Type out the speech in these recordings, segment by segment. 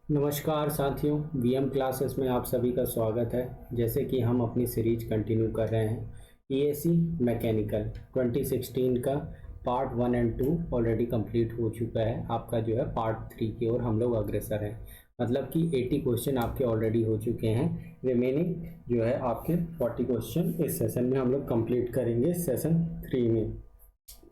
नमस्कार साथियों, VM classes में आप सभी का स्वागत है। जैसे कि हम अपनी सीरीज कंटिन्यू कर रहे हैं ईएसी मैकेनिकल 2016 का पार्ट 1 एंड 2 ऑलरेडी कंप्लीट हो चुका है। आपका जो है पार्ट 3 की ओर हम लोग अग्रसर हैं, मतलब कि 80 क्वेश्चन आपके ऑलरेडी हो चुके हैं। रिमेनिंग जो है आपके 40 क्वेश्चन इस सेशन में हम लोग कंप्लीट करेंगे, सेशन 3 में,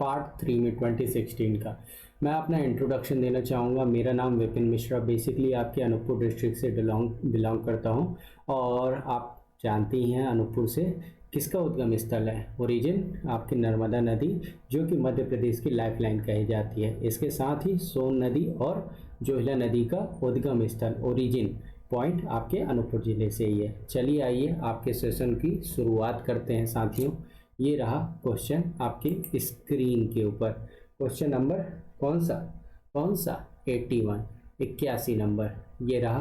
पार्ट 3 में 2016 का। मैं अपना इंट्रोडक्शन देना चाहूँगा। मेरा नाम विपिन मिश्रा, बेसिकली आपके अनूपपुर डिस्ट्रिक्ट से बिलोंग करता हूँ। और आप जानते ही हैं अनूपपुर से किसका उद्गम स्थल है, ओरिजिन आपकी नर्मदा नदी, जो कि मध्य प्रदेश की लाइफलाइन कही जाती है। इसके साथ ही सोन नदी और जोहिला नदी का उद्गम स्थल ओरिजिन पॉइंट आपके अनूपपुर जिले से ही है। चलिए आइए आपके सेशन की शुरुआत करते हैं साथियों। ये रहा क्वेश्चन आपके स्क्रीन के ऊपर। क्वेश्चन नंबर कौन सा 81 नंबर ये रहा।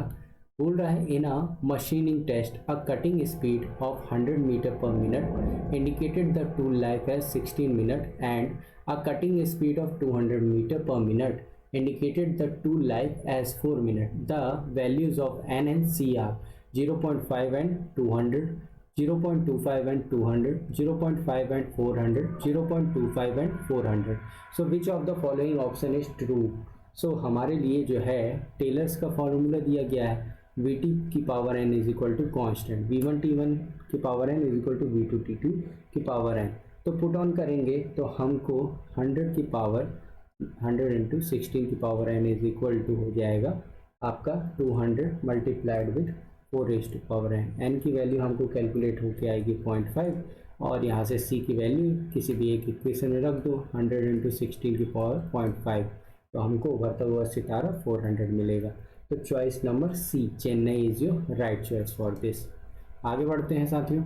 बोल रहा है in a machining test a cutting speed of 100 meter per minute indicated the tool life as 16 minute and a cutting speed of 200 meter per minute indicated the tool life as 4 minutes. The values of N and C are 0.5 and 200, 0.25 and 200, 0.5 and 400, 0.25 and 400. So which of the following option is true? So हमारे लिए जो है tailors का formula दिया गया है, Vt की power n is equal to constant, V1 T1 की power n is equal to V2 T2 की पावर n। तो पुट ऑन करेंगे तो हमको 100 की पावर 100 इंटू 16 की power n is equal to हो जाएगा आपका 200 multiplied with 4 raise to power n की वैल्यू हमको कैलकुलेट होके आएगी 0.5, और यहाँ से c की वैल्यू किसी भी एक इक्वेशन में रख दो, 100 इंटू 16 की पावर 0.5, तो हमको उभरता हुआ सितारा 400 मिलेगा। तो choice number C, Chennai is your right choice for this. आगे बढ़ते हैं साथियों,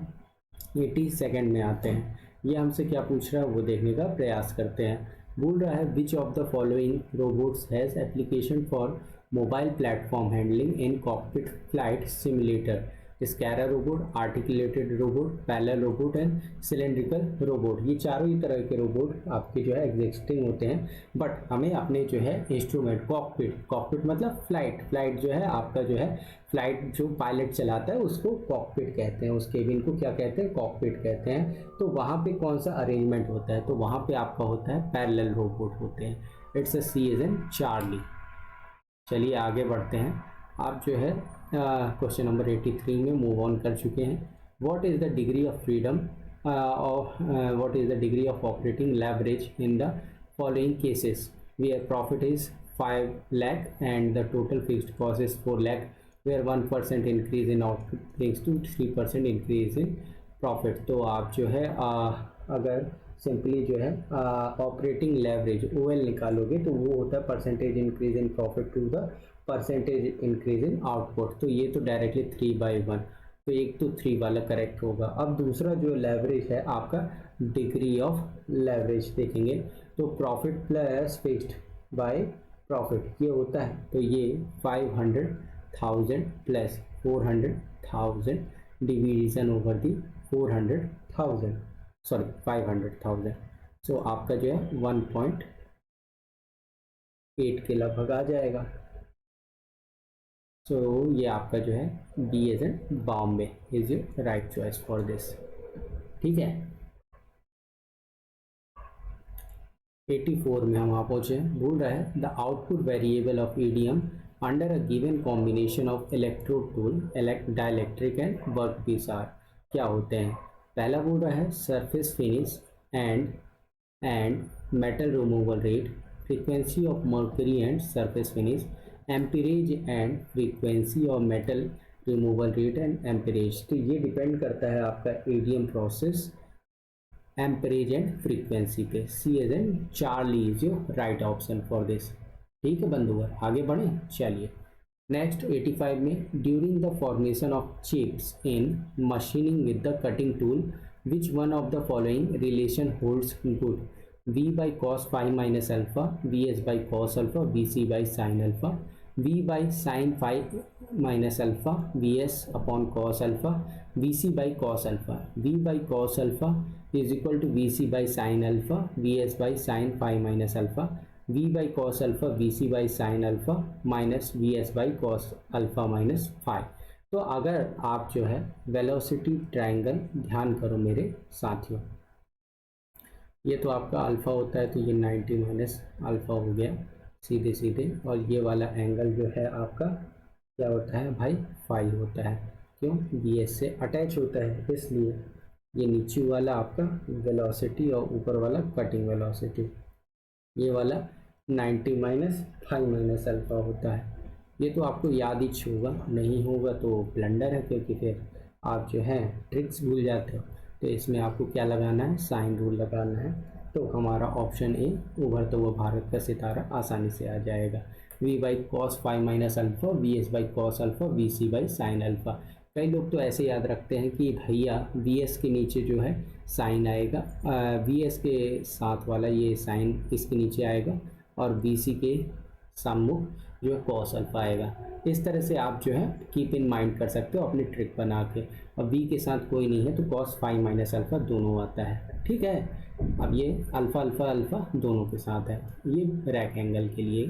82nd में आते हैं। ये हमसे क्या पूछ रहा है वो देखने का प्रयास करते हैं। बोल रहा है which of the following robots has application for mobile platform handling in cockpit flight simulator, scara robot, articulated robot, parallel robot and cylindrical robot. ये चारों ही तरह के रोबोट आपके जो है एग्जिस्टिंग होते हैं, बट हमें अपने जो है इंस्ट्रूमेंट कॉकपिट मतलब फ्लाइट जो है आपका जो है फ्लाइट जो पायलट चलाता है उसको कॉकपिट कहते हैं, उस केबिन को क्या कहते हैं, कॉकपिट कहते हैं। तो वहाँ पे कौन सा अरेंजमेंट होता है, तो वहाँ पे आपका होता है पैरेलल रोबोट होते हैं। It's a C is N Charlie. चलिए आगे बढ़ते हैं। आप जो है क्वेश्चन नंबर 83 में मूव ऑन कर चुके हैं। What is the degree of freedom what is the degree of operating leverage in the following cases, where profit is 5 lakh and the total fixed cost is 4 lakh, where 1% increase in output brings to 3% increase in profit. तो आप जो है अगर simply जो है operating leverage OL निकालोगे तो वो होता है percentage increase in profit to the percentage increase in output. तो ये तो डायरेक्टली 3/1, तो एक तो 3 वाला करेक्ट होगा। अब दूसरा जो लेवरेज है आपका डिग्री ऑफ लेवरेज देखेंगे, तो profit plus fixed by profit ये होता है, तो ये 500,000 plus 400,000 division over the 400,000 sorry 500,000। सो आपका जो है 1.8 के लगभग आ जाएगा। सो ये आपका जो है B as in Bombay is your right choice for this. ठीक है, 84 में हम वहाँ पहुँचे। बोल रहा है the output variable of EDM under a given combination of electrode tool dielectric and work piece are, क्या होते हैं। पहला बोल रहा है surface finish and metal removal rate, frequency of mercury and surface finish, amperage and frequency of metal removal rate and amperage. तो ये depend करता है आपका EDM process amperage and frequency पे। C as N Charlie is your right option for this. ठीक है बंधुवर, आगे बढ़ें। चलिए नेक्स्ट 85 में, during the formation of chips in machining with the cutting tool which one of the following relation holds good, v by cos phi minus alpha, vs by cos alpha, vc by sin alpha, v by sin phi minus alpha, vs upon cos alpha, vc by cos alpha, v by cos alpha is equal to vc by sin alpha, vs by sin phi minus alpha, v by cos alpha vc by sine alpha minus vs by cos alpha minus five. तो अगर आप जो है velocity triangle, ध्यान करो मेरे साथियों, ये तो आपका अल्फ़ा होता है, तो ये 90 माइनस अल्फ़ा हो गया सीधे सीधे, और ये वाला एंगल जो है आपका क्या होता है भाई, फाई होता है। क्यों, बी एस से अटैच होता है, इसलिए ये नीचे वाला आपका वेलोसिटी और ऊपर वाला कटिंग वेलोसिटी, ये वाला 90 माइनस फाइव माइनस अल्फ़ा होता है। ये तो आपको याद ही होगा, नहीं होगा तो ब्लंडर है, क्योंकि फिर आप जो है ट्रिक्स भूल जाते हो। तो इसमें आपको क्या लगाना है, साइन रूल लगाना है। तो हमारा ऑप्शन ए, उभरता हुआ भारत का सितारा, आसानी से आ जाएगा। V by cos five minus alpha, V S by cos alpha, V C by sine alpha. कई लोग तो ऐसे याद रखते हैं कि भैया वी एस के नीचे जो है साइन आएगा, वी एस के साथ वाला ये साइन इसके नीचे आएगा, और वी सी के सम्मुख जो है कॉस अल्फ़ा आएगा। इस तरह से आप जो है कीप इन माइंड कर सकते हो अपनी ट्रिक बना के। अब v के साथ कोई नहीं है तो कॉस फाइव माइनस अल्फ़ा दोनों आता है, ठीक है। अब ये अल्फ़ा अल्फ़ा अल्फ़ा दोनों के साथ है, ये रैक एंगल के लिए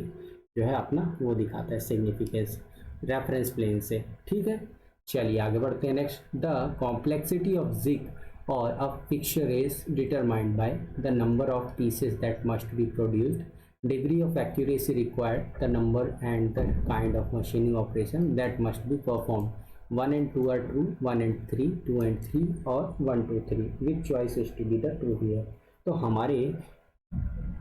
जो है अपना वो दिखाता है सिग्निफिकेंस रेफरेंस प्लेन से, ठीक है। चलिए आगे बढ़ते हैं। Next, the complexity of jig और a picture is determined by the number of pieces that must be produced, degree of accuracy required, the number and the kind of machining operation that must be performed. 1 and 2 are true, 1 and 3, 2 and 3 और 1 2 3, which choice is to be the true here? तो हमारे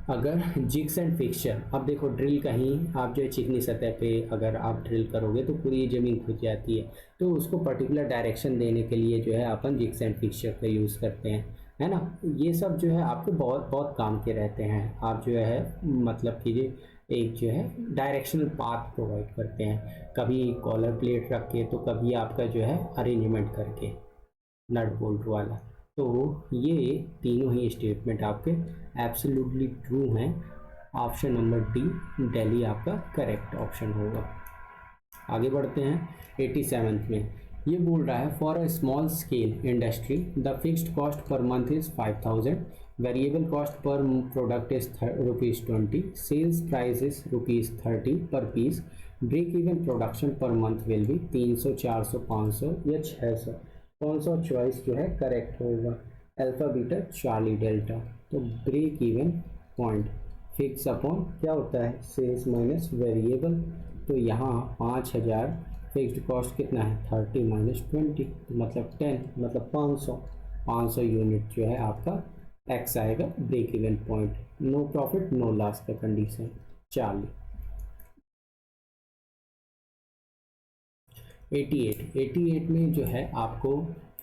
अगर jigs and fixture, अब देखो drill कहीं आप जो है चिकनी सतह पे अगर आप ड्रिल करोगे तो पूरी ज़मीन खुद जाती है, तो उसको पर्टिकुलर डायरेक्शन देने के लिए जो है अपन जिग्स एंड फिक्सचर का यूज़ करते हैं, है ना। ये सब जो है आपके बहुत बहुत काम के रहते हैं। आप जो है मतलब कीजिए एक जो है डायरेक्शनल पाथ प्रोवाइड करते हैं, कभी कॉलर प्लेट रख के, तो कभी आपका जो है अरेंजमेंट करके नट बोल्ट वाला। तो ये तीनों ही स्टेटमेंट आपके एब्सोल्युटली ट्रू हैं। ऑप्शन नंबर डी, दिल्ली आपका करेक्ट ऑप्शन होगा। आगे बढ़ते हैं 87th में। ये बोल रहा है for a small scale industry the fixed cost per month is 5000, variable cost per product is ₹20, sales price is ₹30 per piece, break even production per month will be 300, 400, 500 या 600। कौन सा चॉइस जो है करेक्ट होगा, अल्फा बीटा चार्ली डेल्टा। तो break even point fix upon क्या होता है, सेल्स माइनस वेरिएबल। तो यहाँ 5000, फिक्स्ड कॉस्ट कितना है 30 माइनस 20 मतलब 10, मतलब 500 यूनिट जो है आपका एक्स आएगा break even point. No profit no loss का कंडीशन। 88 में जो है आपको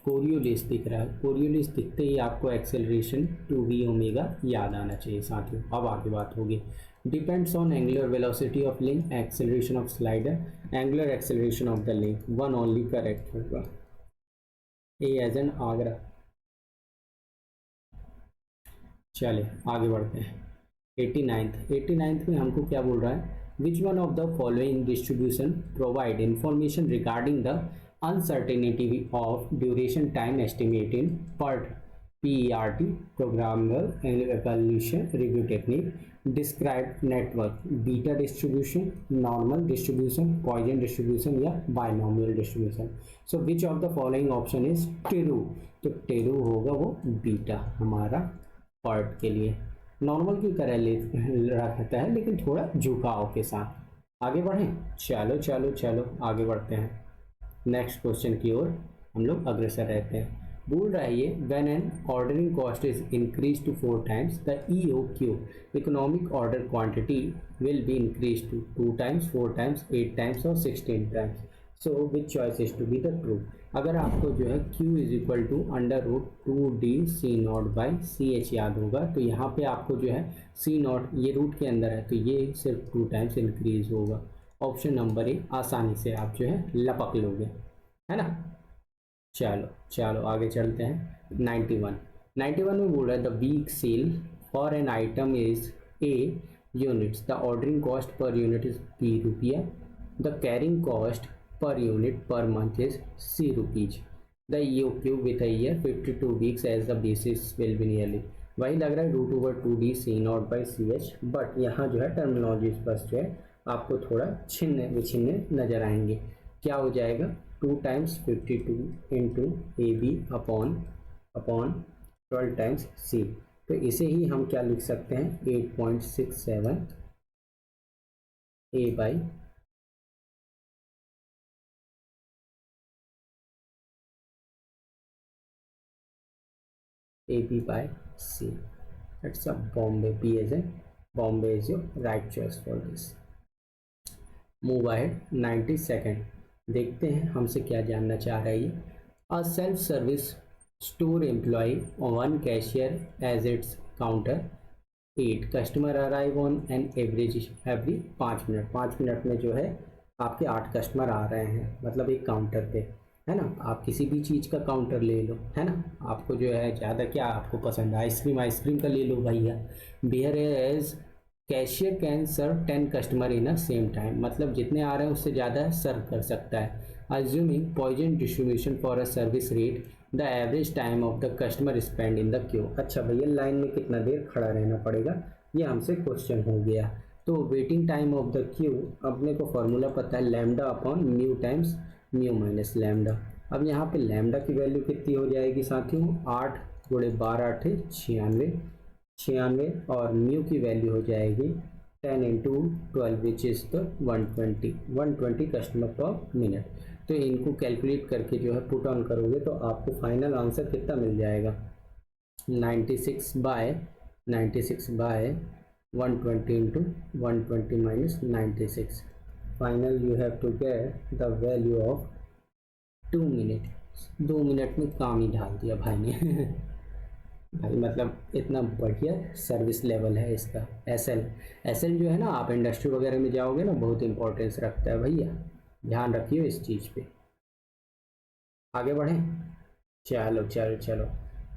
कोरियोलिस दिख रहा है, कोरियोलिस दिखते ही आपको एक्सेलरेशन 2v ओमेगा याद आना चाहिए साथियों। अब आगे बात होगी, depends on angular velocity of link, acceleration of slider, angular acceleration of the link, one only correct होगा, ए एज एन आगरा। चले आगे बढ़ते हैं 89th में हमको क्या बोल रहा है, which one of the following distribution provide information regarding the uncertainty of duration time estimate in PERT, PERT, programmable evaluation review technique, described network, beta distribution, normal distribution, Poisson distribution या binomial distribution. So which of the following option is true? तो true होगा वो beta हमारा PERT के लिए, normal की तरह रखता है लेकिन थोड़ा झुकाव के साथ। आगे बढ़ें, चलो आगे बढ़ते हैं नेक्स्ट क्वेश्चन की ओर हम लोग अग्रसर रहते हैं। बोल रहा है ये, when an ordering cost is increase to 4 times the EOQ economic order quantity will be increase to 2 times, 4 times, 8 times और 16 times. So which choice is to be the true. अगर आपको जो है Q is equal to √2DC0/CH याद होगा, तो यहाँ पे आपको जो है C0 ये रूट के अंदर है तो ये सिर्फ 2 times इंक्रीज होगा। ऑप्शन नंबर ए आसानी से आप जो है लपक लोगे, है ना। चलो आगे चलते हैं 91 में बोल रहा है the week sale for an item is A units, the ordering cost per unit is ₹P, the carrying cost per unit per month is ₹C. The EOQ with a year 52 weeks as the basis will be nearly. वही लग रहा है √/2D/C0/CH, but यहाँ जो है terminologies बस जो है आपको थोड़ा छिन्न विछिन्न नजर आएंगे। क्या हो जाएगा 2 times 52 into AB upon 12 times C। तो इसे ही हम क्या लिख सकते हैं 8.67 A by AB by C. That's a Bombay. B as in Bombay is your right choice for this. Move ahead 92nd. देखते हैं हमसे क्या जानना चाह रहा है ये। A self-service store employee one cashier as its counter 8 customer arrive on an average every 5 minute. 5 minute में जो है आपके 8 कस्टमर आ रहे हैं, मतलब एक काउंटर पे, है ना। आप किसी भी चीज़ का काउंटर ले लो, है ना। आपको जो है ज़्यादा क्या आपको पसंद है, आइसक्रीम का ले लो भैया। Beer as cashier can serve 10 customer in a same time, मतलब जितने आ रहे हैं उससे ज़्यादा सर्व कर सकता है। Assuming Poisson distribution for a service rate the average time of the customer spend in the Q. अच्छा भैया लाइन में कितना देर खड़ा रहना पड़ेगा, ये हमसे क्वेश्चन हो गया। तो waiting time of the Q, अपने को फॉर्मूला पता है lambda upon mu times mu minus lambda. अब यहाँ पे लैम्डा की वैल्यू कितनी हो जाएगी साथियों 8 गुणे 12 × 96 और म्यू की वैल्यू हो जाएगी 10 × 12 विच इज़ द 120 कस्टमर पर मिनट। तो इनको कैलकुलेट करके जो है पुट ऑन करोगे तो आपको फाइनल आंसर कितना मिल जाएगा 96 by 120 × 120 minus 96। Final you have to get the value of 2 minute. 2 मिनट में काम ही ढाल दिया भाई ने भाई मतलब इतना बढ़िया सर्विस लेवल है इसका। एसएल जो है ना, आप इंडस्ट्री वगैरह में जाओगे ना, बहुत इंपॉर्टेंस रखता है भैया, ध्यान रखिए इस चीज़ पे। आगे बढ़ें, चलो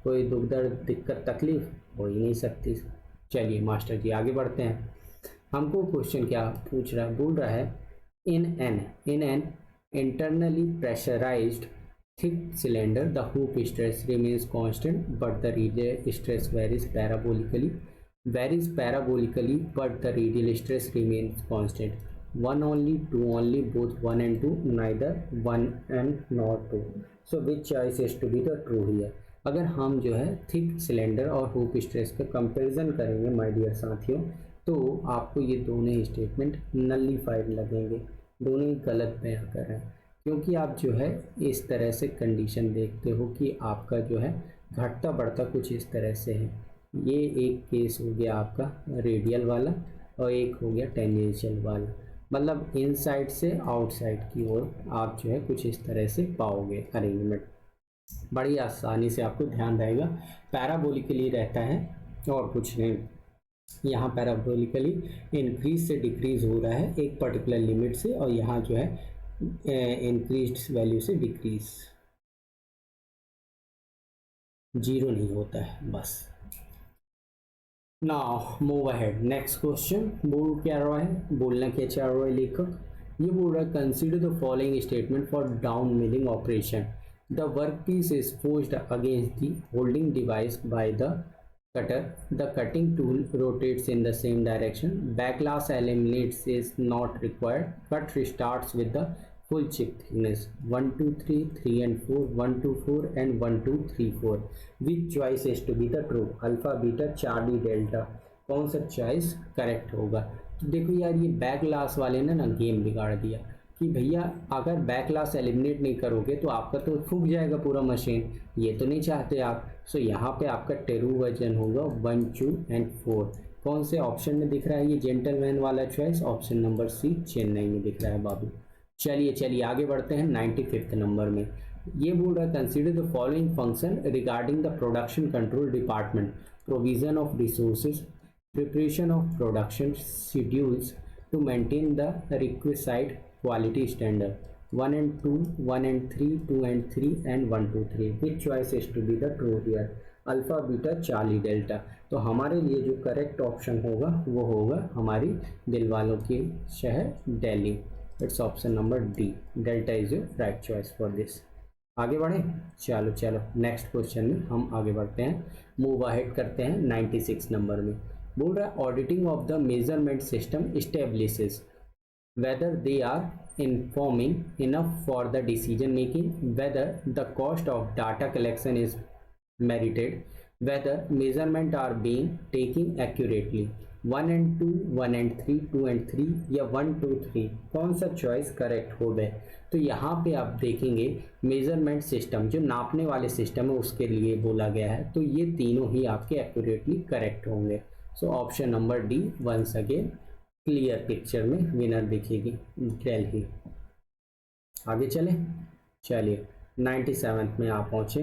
कोई दुख दर्द दिक्कत तकलीफ हो ही नहीं सकती। चलिए मास्टर जी आगे बढ़ते हैं। हमको क्वेश्चन क्या पूछ रहा है, बोल रहा है in an internally pressurized thick cylinder the hoop stress remains constant but the radial stress varies parabolically but the radial stress remains constant। 1 only, 2 only, both 1 and 2, neither 1 and not 2। so which choice is to be the true here। अगर हम जो है thick cylinder और hoop stress का comparison करेंगे my dear साथियों, तो आपको ये दोनों ही स्टेटमेंट नलीफाइड लगेंगे, दोनों ही गलत बयां कर रहे हैं। क्योंकि आप जो है इस तरह से कंडीशन देखते हो कि आपका जो है घटता बढ़ता कुछ इस तरह से है। ये एक केस हो गया आपका रेडियल वाला और एक हो गया टेंजेंशियल वाला, मतलब इनसाइड से आउटसाइड की ओर आप जो है कुछ इस तरह से पाओगे अरेंजमेंट। बड़ी आसानी से आपको ध्यान रहेगा। पैराबोलिकली रहता है और कुछ नहीं। यहाँ पैराबोलिकली इंक्रीज से डिक्रीज हो रहा है एक पर्टिकुलर लिमिट से, और यहाँ जो है इंक्रीज वैल्यू से डिक्रीज, जीरो नहीं होता है बस। Now move ahead, next question. बोल क्या रहा है, बोलना क्या चाह रहा है लेखक, ये बोल रहा है consider the following statement for down milling operation. The work piece is forced against the holding device by the cutter, the cutting tool rotates in the same direction, backlash eliminates is not required, cut restarts with the full chip thickness 1 2 3 3 and 4 1 2 4 and 1 2 3 4। which choice is to be the true, alpha beta Charlie delta, कौन सा choice correct होगा। तो देखो यार ये बैकलास वाले ने ना गेम बिगाड़ दिया कि भैया अगर बैकलास एलिमिनेट नहीं करोगे तो आपका तो फूक जाएगा पूरा मशीन, ये तो नहीं चाहते आप। सो यहाँ पे आपका ट्रू वर्जन होगा 1 2 and 4। कौन से ऑप्शन में दिख रहा है ये जेंटलमैन वाला choice, option number C Chennai में दिख रहा है बाबू। चलिए आगे बढ़ते हैं 95th नंबर में। ये बोल रहा है consider the following function regarding the production control department, provision of resources, preparation of production schedules to maintain the requisite quality standard 1 and 2 1 and 3 2 and 3 and 1 2 3। which choice is to be the true here, alpha beta Charlie delta. तो हमारे लिए जो correct option होगा वो होगा हमारी दिल वालों के शहर Delhi, it's option number D, delta is your right choice for this. आगे बढ़े, चलो चलो नेक्स्ट क्वेश्चन में हम आगे बढ़ते हैं, मूव अहेड करते हैं 96 नंबर में। बोल रहा है auditing of the measurement system establishes whether they are informing enough for the decision making, whether the cost of data collection is merited, whether measurement are being taken accurately। 1 and 2, 1 and 3, 2 and 3 या 1 2 3 कौन सा choice correct हो गए। तो यहाँ पे आप देखेंगे मेजरमेंट सिस्टम जो नापने वाले सिस्टम है उसके लिए बोला गया है, तो ये तीनों ही आपके एक्यूरेटली करेक्ट होंगे। So option number D once again clear picture में विनर दिखेगी दिल्ली। आगे चले, चलिए 97 में आप पहुंचे।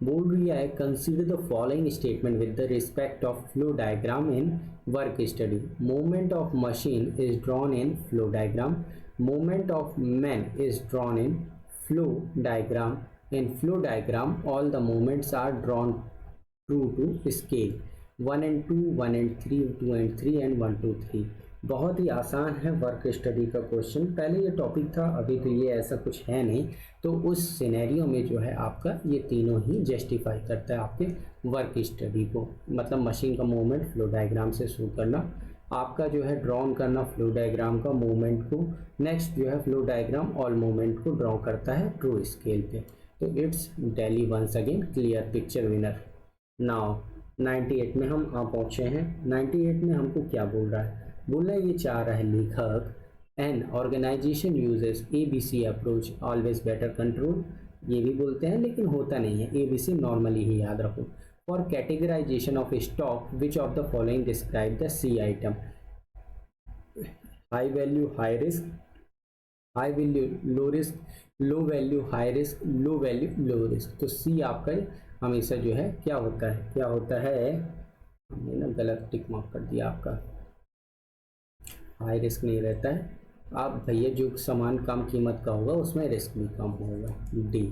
बोल रही है consider the following statement with the respect of flow diagram in work study. Movement of machine is drawn in flow diagram, movement of man is drawn in flow diagram, in flow diagram all the movements are drawn true to scale. 1 and 2, 1 and 3, 2 and 3 and 1 2 3। बहुत ही आसान है work study का question, पहले ये topic था, अभी तो ये ऐसा कुछ है नहीं, तो उस सिनेरियो में जो है आपका ये तीनों ही जस्टिफाई करता है आपके वर्क स्टडी को। मतलब मशीन का मूवमेंट फ्लो डायग्राम से शुरू करना, आपका जो है ड्रॉन करना फ्लो डायग्राम का मूवमेंट को, नेक्स्ट जो है फ्लो डायग्राम ऑल मूवमेंट को ड्रॉ करता है ट्रू स्केल पे। तो it's Delhi once again clear picture winner. Now 98 में हम आ पहुँचे हैं। 98 में हमको क्या बोल रहा है, बोल रहा है ये चाह रहा है लेखक an organisation uses ABC approach always better control, ये भी बोलते हैं लेकिन होता नहीं है, ABC नॉर्मली ही याद रखो। For categorisation of stock which of the following describe the C item, high value high risk, high value low risk, low value high risk, low value low risk. तो C आपका हमेशा जो है क्या होता है, क्या होता है, हमने ना गलत टिक मार्क कर दिया, आपका हाई रिस्क नहीं रहता है। आप भैया जो सामान कम कीमत का होगा उसमें रिस्क भी कम होगा, डी।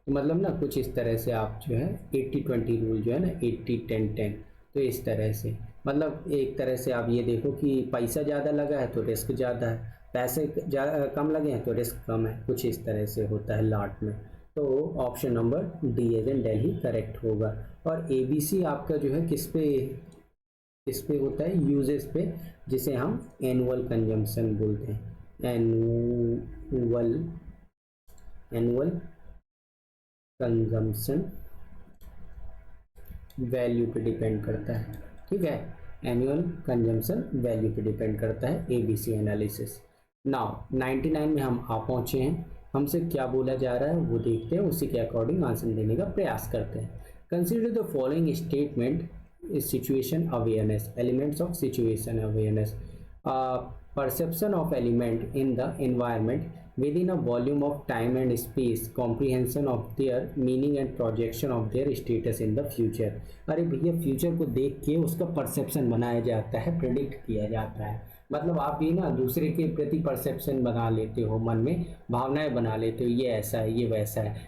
तो मतलब ना कुछ इस तरह से आप जो है 80-20 रूल जो है ना 80-10-10, तो इस तरह से मतलब एक तरह से आप ये देखो कि पैसा ज़्यादा लगा है तो रिस्क ज़्यादा है, पैसे कम लगे हैं तो रिस्क कम है, कुछ इस तरह से होता है लाट में। तो option number D as in Delhi correct होगा। और ABC आपका जो है किस पे होता है, यूजेस पे, जिसे हम एनुअल कंजम्पशन बोलते हैं, एनुअल कंजम्पशन वैल्यू पे डिपेंड करता है, ठीक है, एनुअल कंजम्पशन वैल्यू पे डिपेंड करता है ABC एनालिसिस। नाउ 99 में हम आ पहुंचे हैं, हमसे क्या बोला जा रहा है वो देखते हैं, उसी के अकॉर्डिंग आंसर देने का प्रयास करते हैं। Consider the following statement situation awareness, elements of situation awareness, perception of element in the environment within a volume of time and space, comprehension of their meaning and projection of their status in the future। अरे भैया future को देख के उसका perception बनाया जाता है, predict किया जाता है, मतलब आप ये ना दूसरे के प्रति परसेप्शन बना लेते हो, मन में भावनाएं बना लेते हो, ये ऐसा है ये वैसा है,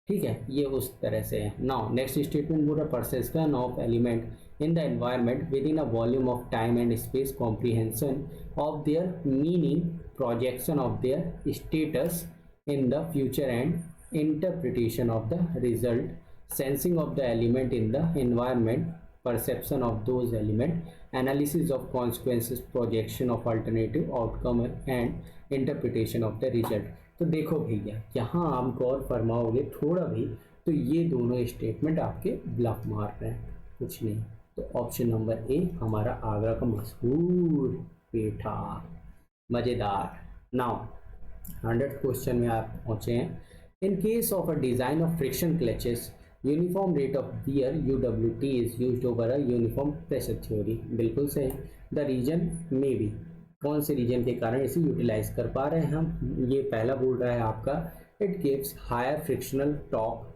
ठीक है, ये उस तरह से है। नाउ नेक्स्ट स्टेटमेंट बोल रहा perception of element in the environment within a volume of time and space, comprehension of their meaning, projection of their status in the future and interpretation of the result, sensing of the element in the environment, perception of those element, analysis of consequences, projection of alternative outcome and interpretation of the result। तो देखो भैया यहाँ आप गौर फरमाओगे थोड़ा भी तो ये दोनों स्टेटमेंट आपके ब्लफ मार रहे हैं, कुछ नहीं। तो ऑप्शन नंबर ए हमारा आगरा का मशहूर पेठा, मज़ेदार। नाउ 100 क्वेश्चन में आप पहुँचे हैं। इन case of a design of friction clutches uniform rate of wear UWT is used over a uniform pressure theory, बिल्कुल सही। द रीजन में भी कौन से रीजन के कारण इसे यूटिलाइज कर पा रहे हैं हम, ये पहला बोल रहा है आपका it gives higher frictional torque,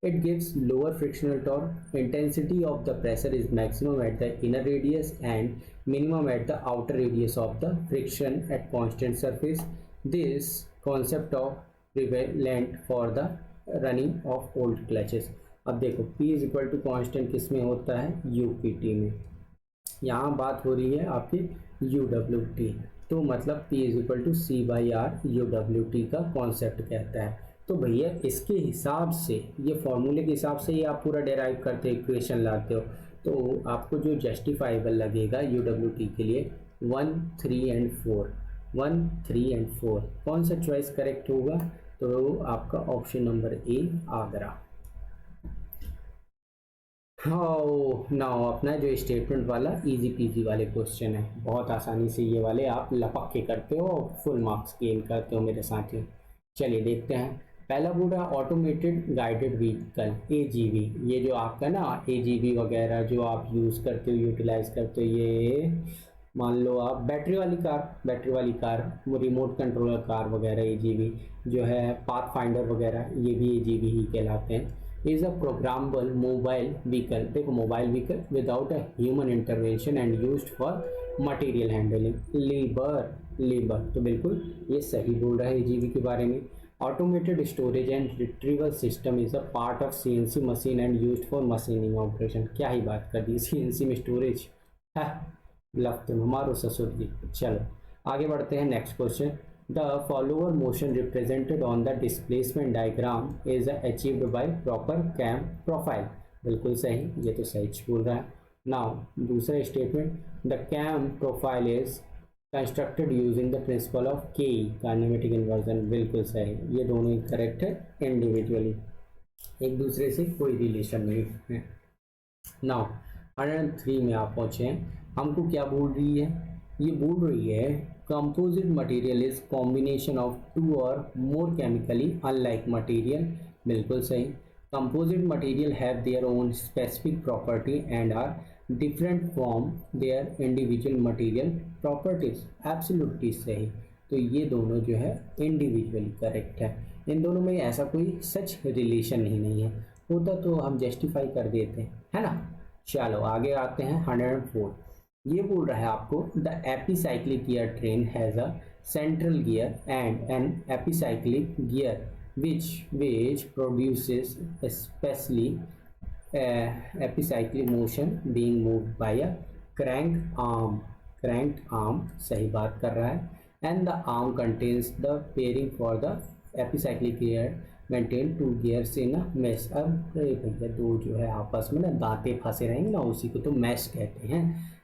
it gives lower frictional torque, intensity of the pressure is maximum at the inner radius and minimum at the outer radius of the friction at constant surface। This concept of prevalent for the running of old clutches। अब देखो P is equal to constant किस में होता है, UPT में, यहाँ बात हो रही है आपकी UWT, तो मतलब P is equal to C by R UWT का कॉन्सेप्ट कहता है। तो भैया इसके हिसाब से, ये फॉर्मूले के हिसाब से ये आप पूरा डेराइव करते हो, इक्वेशन लाते हो, तो आपको जो जस्टिफाइबल लगेगा यू डब्ल्यू टी के लिए 1, 3 एंड 4, 1, 3 एंड 4, कौन सा चॉइस करेक्ट होगा? तो आपका ऑप्शन नंबर ए आगरा। हाँ नाउ अपना जो स्टेटमेंट वाला इजी पीजी वाले क्वेश्चन है, बहुत आसानी से ये वाले आप लपक के करते हो और फुल मार्क्स गेन करते हो मेरे साथियों। चलिए देखते हैं। पहला बोल रहा है ऑटोमेटेड गाइडेड व्हीकल एजीवी। ये जो आपका ना एजीवी वगैरह जो आप यूज़ करते हो, यूटिलाइज करते हो, ये मान लो आप बैटरी वाली कार, वो रिमोट कंट्रोलर कार वगैरह एजीवी जो है, पाथ फाइंडर वगैरह, ये भी एजीवी ही कहलाते हैं। Is a programmable mobile vehicle, देखो mobile vehicle without a human intervention and used for material handling, labour, तो बिल्कुल ये सही बोल रहा है एजीवी के बारे में। Automated storage and retrieval system is a part of CNC machine and used for machining operation. क्या ही बात कर दी, सीएनसी में स्टोरेज है, लगते मारो ससुर जी। चलो आगे बढ़ते हैं, next question. The follower motion represented on the displacement diagram is achieved by proper cam profile, बिल्कुल सही, ये तो सही बोल रहा है। नाउ दूसरा statement, the cam profile is constructed using the principle of के काइनेमेटिक इन्वर्जन, बिल्कुल सही, ये दोनों ही करेक्ट है इंडिविजुअली, एक दूसरे से कोई रिलेशन नहीं है। नाउ 103 में आप पहुंचे हैं, हमको क्या बोल रही है? ये बोल रही है composite material is combination of two or more chemically unlike material, बिल्कुल सही। Composite material have their own specific property and are different from their individual material properties, absolutely सही। तो ये दोनों जो है इंडिविजुअली करेक्ट है, इन दोनों में ऐसा कोई सच रिलेशन ही नहीं है, होता तो हम जस्टिफाई कर देते हैं, है ना। चलो आगे आते हैं 104। ये बोल रहा है आपको the epicyclic gear train has a central gear and an epicyclic gear which produces especially epicyclic motion being moved by a cranked arm, सही बात कर रहा है, and the arm contains the bearing for the epicyclic gear maintain two gears in a mesh। अब भैया दो जो है आपस में ना दांते फंसे रहेंगे ना, उसी को तो मैश कहते हैं,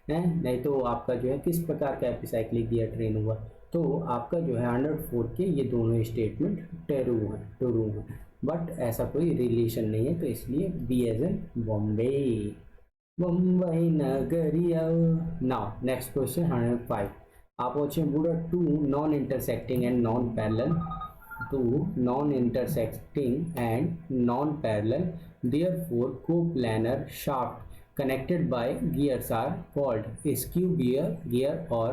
नहीं तो आपका जो है किस प्रकार का एपिसाइक्लिक गियर ट्रेन हुआ, तो आपका जो है 104 के ये दोनों स्टेटमेंट ट्रू हैं, बट ऐसा कोई रिलेशन नहीं है, तो इसलिए बी एज एन मुंबई नगरिया। Now next question 105। आप watching Buddha two non-intersecting and non-parallel, therefore coplanar shaft connected by gears are called skew gear or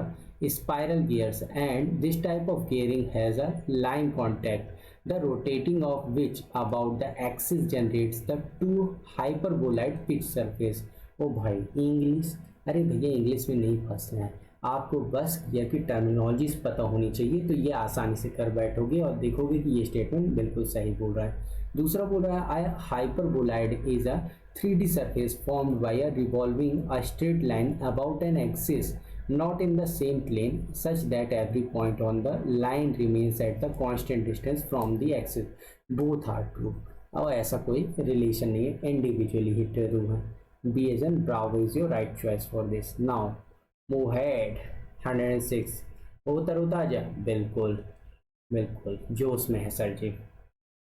spiral gears, and this type of gearing has a line contact, the rotating of which about the axis generates the two hyperboloid pitch surface। ओ भाई English, अरे भैया English में नहीं फंसना है आपको, बस gear की टर्मिनोलॉजीज पता होनी चाहिए, तो ये आसानी से कर बैठोगे और देखोगे कि ये स्टेटमेंट बिल्कुल सही बोल रहा है। दूसरा बोल रहा है hyperboloid is a 3D surface formed by a revolving a straight line about an axis not in the same plane such that every point on the line remains at the constant distance from the axis, both are true। अब ऐसा कोई relation नहीं है, individually ही true है। B as in bravo is your right choice for this. Now move ahead 106। उतर जा, बिल्कुल जोश में है सर जी।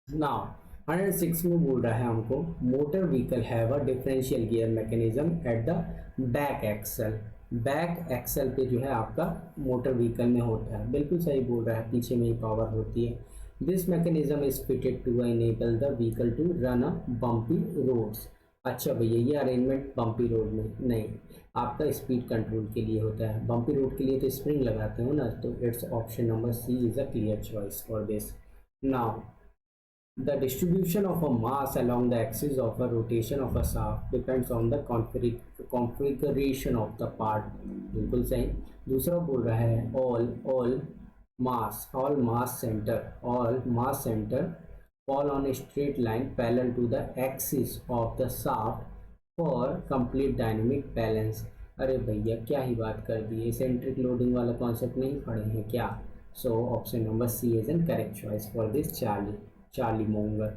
नाउ 106 में बोल रहा है हमको motor vehicle have a differential gear mechanism at the back axle पे जो है आपका मोटर व्हीकल में होता है, बिल्कुल सही बोल रहा है, पीछे में ही पावर होती है। This mechanism is fitted to enable the vehicle to run a bumpy roads. अच्छा भैया ये अरेंजमेंट बम्पी रोड में नहीं, आपका स्पीड कंट्रोल के लिए होता है, बम्पी रोड के लिए तो स्प्रिंग लगाते हो ना, तो it's option number C is a clear choice for this. Now the distribution of a mass along the axis of a rotation of a shaft depends on the configuration of the part, बिल्कुल सही। दूसरा बोल रहा है all mass center fall on a straight line parallel to the axis of the shaft for complete dynamic balance। अरे भैया क्या ही बात कर दी, सेंट्रिक लोडिंग वाला कॉन्सेप्ट नहीं पढ़े हैं क्या? So option number C is an correct choice for this Charlie. Charlie मोंगर।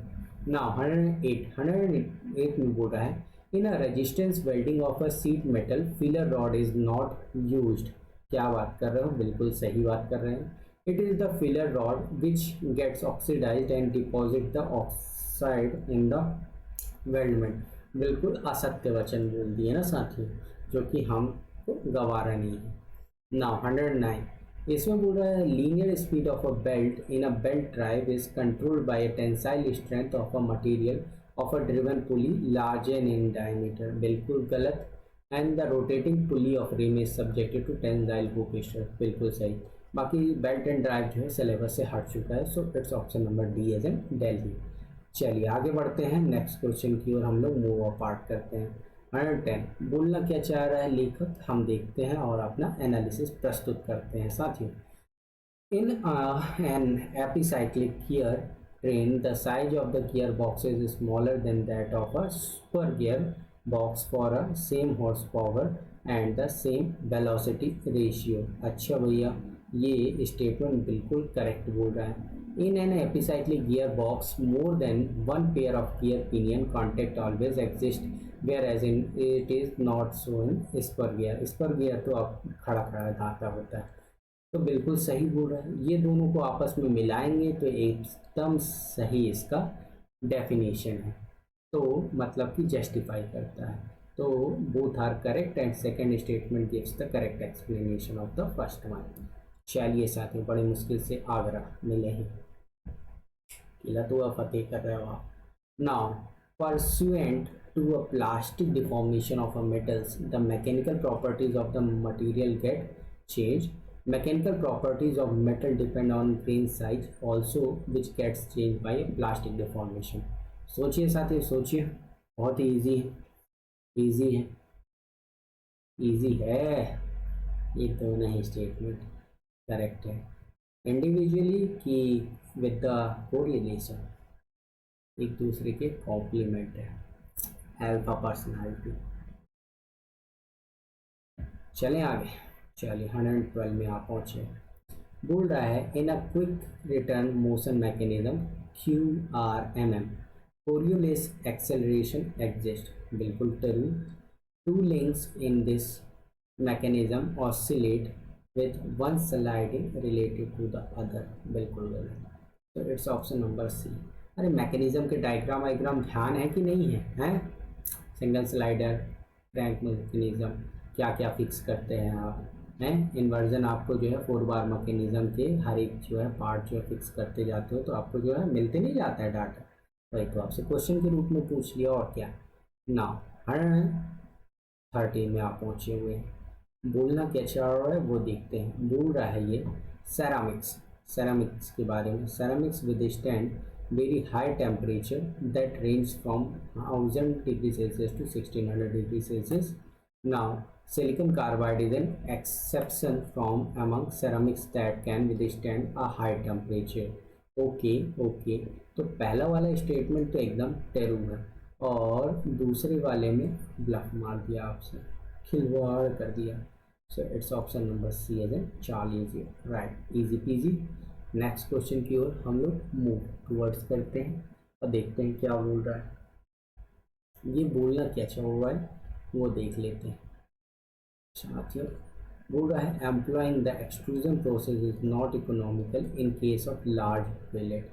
नाउ 108 में बोल रहा है in a resistance welding of a sheet metal filler rod is not used. क्या बात कर रहे हो, बिल्कुल सही बात कर रहे हैं। It is the filler rod which gets oxidised and deposit the oxide in the weldment. बिल्कुल असत्य वचन बोल दिए ना साथियों, जो कि हमको गवारा नहीं है। नाउ 109 इसमें बोल रहा है linear speed of a belt in a belt drive is controlled by a tensile strength of a material of a driven pulley larger in diameter. बिल्कुल गलत। And the rotating pulley of rim is subjected to tensile hook stress. बिल्कुल सही। बाकी belt and drive जो है syllabus से हट चुका है, so it's option number D as in Delhi. चलिए आगे बढ़ते हैं नेक्स्ट क्वेश्चन की ओर, हम लोग मूव अपार्ट करते हैं। 110 बोलना क्या चाह रहा है लेखक, हम देखते हैं और अपना एनालिसिस प्रस्तुत करते हैं साथियों। In an epicyclic gear train, the size of the gearboxes is smaller than that of a super gear box for a same horsepower and the same velocity ratio। अच्छा भैया, ये स्टेटमेंट बिल्कुल करेक्ट बोल रहा है। In an epicyclic gearbox, more than one pair of gear pinion contact always exist, whereas in it is not so in spur gear। spur gear तो अब खड़ा खड़ा धाता होता है। तो बिल्कुल सही बोल रहा है। ये दोनों को आपस में मिलाएंगे तो एकदम सही इसका डेफिनेशन है, तो मतलब कि जस्टिफाई करता है। तो both are correct and second statement gives the correct explanation of the first one. चलिए साथियों, बड़ी मुश्किल से आगरा मिले हैं, किला तो वह फतेह कर रहे हो आप। Now pursuant to a plastic deformation of a metals the mechanical properties of the material get change. Mechanical properties of metal depend on grain size also, which gets changed by plastic deformation। सोचिए साथियों, सोचिए, बहुत ही easy है, easy है, easy है। ये दोनों ही statement correct है इंडिविजुअली कि विद द कोरिलेशन, एक दूसरे के कॉम्प्लीमेंट है, अल्फा पर्सनालिटी। चलें आगे। चलिए 112 में आप पहुँचे। बोल रहा है in a quick return motion mechanism QRMM Coriolis acceleration exist. बिल्कुल true. Two links in this mechanism oscillate with one sliding related to the other. बिल्कुल गलत। तो इट्स ऑप्शन नंबर सी। अरे मैकेनिज्म के डायग्राम वाइग्राम ध्यान है कि नहीं है, हैं? सिंगल स्लाइडर, क्रैंक मैकेनिज्म, क्या क्या फिक्स करते हैं आप, हैं? इन्वर्जन आपको जो है 4 बार मैकेनिज्म के हर एक जो है पार्ट जो है फिक्स करते जाते हो, तो आपको जो है मिलते नहीं जाता है डाटा, वही तो आपसे क्वेश्चन के रूप में पूछ लिया और क्या। नाउ 113 में आप पहुँचे हुए हैं। बोलना क्या चाह रहा है वो देखते हैं। बोल रहा है ये सेरामिक्स के बारे में। Ceramics withstand very high temperature that range from 1000 degree Celsius to 1600 degree Celsius। Now silicon carbide is an exception from among ceramics that can withstand a high temperature। Okay, तो पहला वाला स्टेटमेंट तो एकदम true है और दूसरे वाले में ब्लफ मार दिया, आपसे खिलवाड़ कर दिया। So it's option number C as N Charlie. Right, easy peasy. Next question की ओर हम लोग मूव टूवर्ड्स करते हैं और देखते हैं क्या बोल रहा है। ये बोलना क्या चाह रहा है वो देख लेते हैं साथियों। बोल रहा है employing the extrusion process is not economical in case of large billet.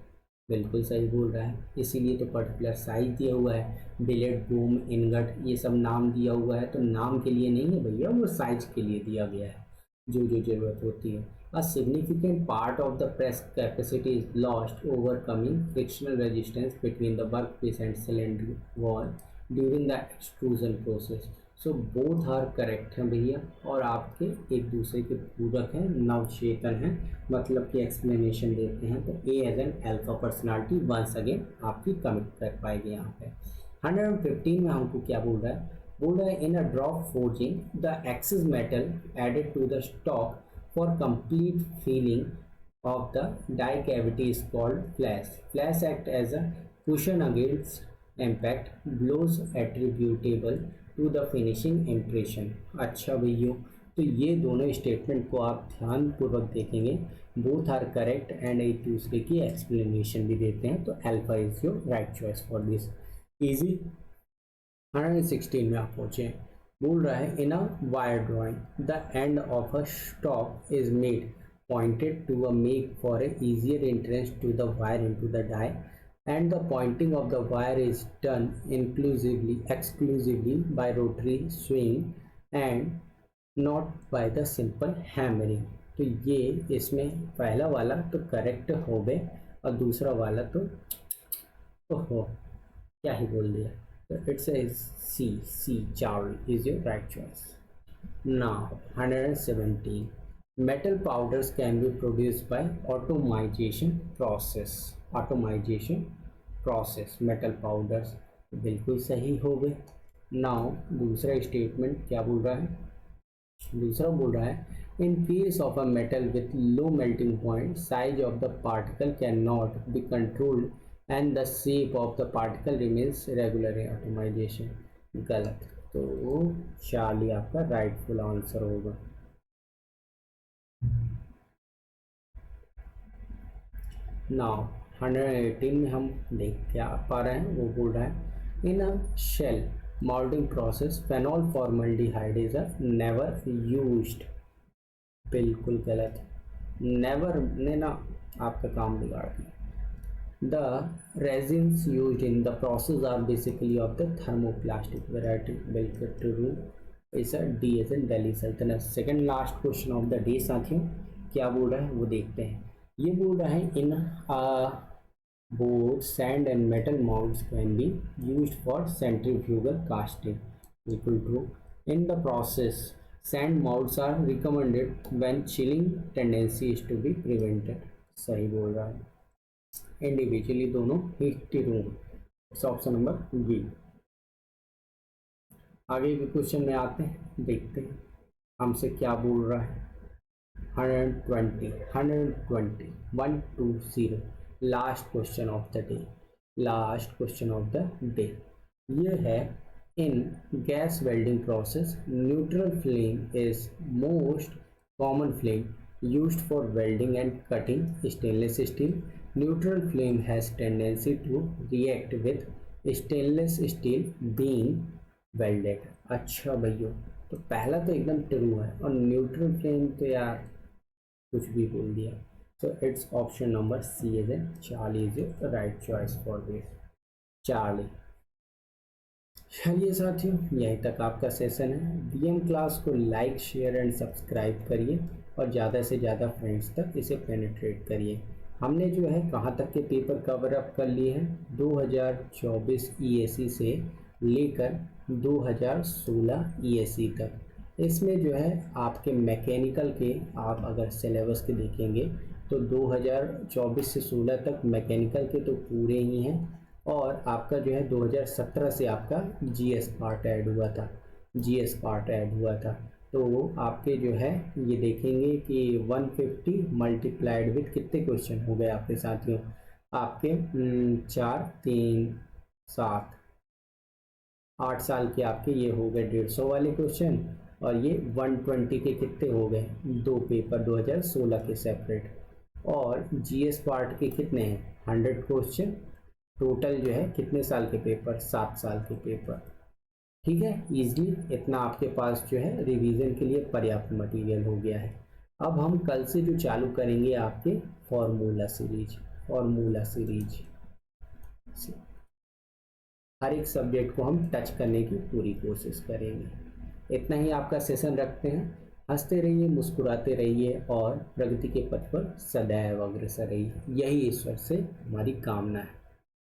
बिल्कुल सही बोल रहा है, इसीलिए तो पर्टिकुलर साइज दिया हुआ है, बिलेट, बूम, इनगट, ये सब नाम दिया हुआ है, तो नाम के लिए नहीं है भैया, वो साइज के लिए दिया गया है, जो जो ज़रूरत होती है। A significant part of the press capacity is lost overcoming frictional resistance between the workpiece and cylinder wall during the extrusion process। So both are correct हैं भैया, और आपके एक दूसरे के पूरक हैं, नवचेतन हैं, मतलब कि एक्सप्लेनेशन देते हैं। तो A as an alpha personality once again आपकी कमिट कर पाएगी यहाँ पे। 115 में हमको क्या बोल रहा है? बोल रहा है in a drop forging the excess metal added to the stock for complete filling of the die cavity is called flash। Flash act as a cushion against impact blows attributable to the finishing impression। अच्छा भैया, तो ये दोनों statement को आप ध्यानपूर्वक देखेंगे, both are correct and एक दूसरे की एक्सप्लेनेशन भी देते हैं, तो alpha is your right choice for this. Easy 116 में आप पहुंचे। बोल रहा है in a wire drawing the end of a stock is made pointed to a make for a easier entrance to the wire into the die, and the pointing of the wire is done exclusively by rotary swing and not by the simple hammering। तो ये इसमें पहला वाला तो correct हो गए और दूसरा वाला तो ओहो क्या ही बोल दिया, तो it's a C Charlie is your right choice. Now 117 metal powders can be produced by atomization process metal powders, बिल्कुल सही हो गए। नाउ दूसरा स्टेटमेंट क्या बोल रहा है, दूसरा बोल रहा है इन case of a metal with low melting point size of the particle can not be controlled and the shape of the particle remains regular in atomisation. गलत, तो चार्ली आपका राइटफुल आंसर होगा। नाउ 118 में हम देख क्या पा रहे हैं, वो बोल रहा है in a shell moulding process phenol formaldehyde is a never used. बिल्कुल गलत, नेवर ने ना आपका काम बिगाड़ दिया। The resins used in the process are basically of the thermoplastic variety. बिल्कुल true, is a D as in Delhi सल्तनत। Second last question of the day साथियों, क्या बोल रहा है वो देखते हैं। ये बोल रहा है in both sand and metal moulds can be used for centrifugal casting. बिल्कुल true, in the process sand moulds are recommended when chilling tendency is to be prevented. सही बोल रहा है, इंडिविजुअली दोनों हीट रूम। Option number B. आगे के क्वेश्चन में आते हैं, देखते हैं हमसे क्या बोल रहा है। 120 last question of the day, last question of the day ये है इन gas welding process neutral flame is most common flame used for welding and cutting stainless steel. Neutral flame has tendency to react with stainless steel being welded। अच्छा भैया, तो पहला तो एकदम true है और न्यूट्रल फ्लेम तो यार कुछ भी बोल दिया। So it's option number C is N Charlie is the right choice for this, Charlie. चलिए साथियों, यहीं तक आपका सेशन है। वीएम क्लास को लाइक शेयर एंड सब्सक्राइब करिए और ज़्यादा से ज़्यादा फ्रेंड्स तक इसे पेनिट्रेट करिए। हमने जो है कहाँ तक के पेपर कवर अप कर लिए हैं, 2024 ईएसी से लेकर 2016 ईएसी तक। इसमें जो है आपके मैकेनिकल के आप अगर सिलेबस के देखेंगे तो 2024 से 16 तक मैकेनिकल के तो पूरे ही हैं, और आपका जो है 2017 से आपका जीएस पार्ट ऐड हुआ था, जीएस पार्ट ऐड हुआ था। तो आपके जो है ये देखेंगे कि 150 मल्टीप्लाइड विथ कितने क्वेश्चन हो गए आपके साथियों, आपके 4 3 7 8 साल के आपके ये हो गए 150 वाले क्वेश्चन, और ये 120 के कितने हो गए, 2 पेपर 2016 के सेपरेट, और जीएस पार्ट के कितने हैं 100 क्वेश्चन। टोटल जो है कितने साल के पेपर, 7 साल के पेपर। ठीक है, इजली इतना आपके पास जो है रिवीजन के लिए पर्याप्त मटेरियल हो गया है। अब हम कल से जो चालू करेंगे आपके फॉर्मूला सीरीज, फॉर्मूला सीरीज हर एक सब्जेक्ट को हम टच करने की पूरी कोशिश करेंगे। इतना ही आपका सेशन रखते हैं। हंसते रहिए, मुस्कुराते रहिए और प्रगति के पथ पर सदैव अग्रसर रहिए, यही ईश्वर से हमारी कामना है।